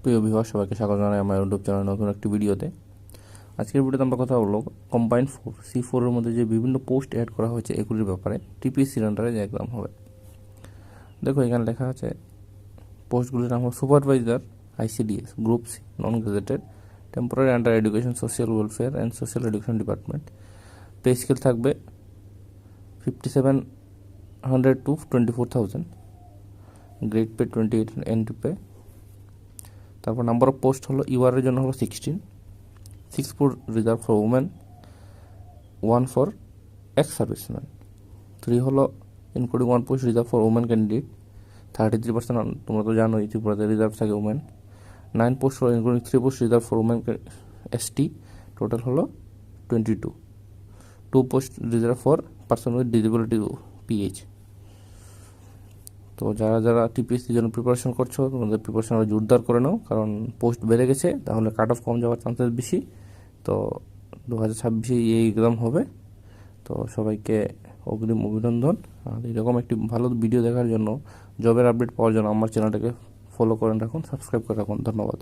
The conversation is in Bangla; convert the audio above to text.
প্রিয় ভিউয়ার, সবাইকে স্বাগত জানাই আমার ইউটিউব চ্যানেল নতুন একটি ভিডিওতে। আজকের ভিডিওতে আমরা কথা বলব কম্বাইন্ড C4 এর মধ্যে যে বিভিন্ন পোস্ট অ্যাড করা হয়েছে এগুলির ব্যাপারে। টিপিএসসি সেন্টারে যে এক্সাম হবে, দেখো এখানে লেখা আছে পোস্টগুলির নাম হল supervisor ICDS group C non gazetted, temporary under education social welfare and social education department. Pay scale থাকবে 5700 to 24,000, grade pay 28 entry pay. তারপর নাম্বার অফ পোস্ট হলো ইউআরের জন্য হলো 16, 6 for reserve for women, 1 for ex serviceman, 3 হলো including 1 post reserve for women candidate, 33%। তোমরা তো জানোই ত্রিপুরাতে রিজার্ভ থাকে উমেন। 9 পোস্ট হলো including 3 post reserve for women ST, total হলো 22। 2 post reserve for person with disability PH। তো যারা যারা টিপিএসসির জন্য প্রিপারেশন করছো, তোমাদের প্রিপারেশন আরও জোরদার করে নাও, কারণ পোস্ট বেড়ে গেছে, তাহলে কাট অফ কম যাওয়ার চান্সেস বেশি। তো 2026 এই এক্সাম হবে। তো সবাইকে অগ্রিম অভিনন্দন। আর এরকম একটি ভালো ভিডিও দেখার জন্য, জবের আপডেট পাওয়ার জন্য আমার চ্যানেলটাকে ফলো করে রাখুন, সাবস্ক্রাইব করে রাখুন। ধন্যবাদ।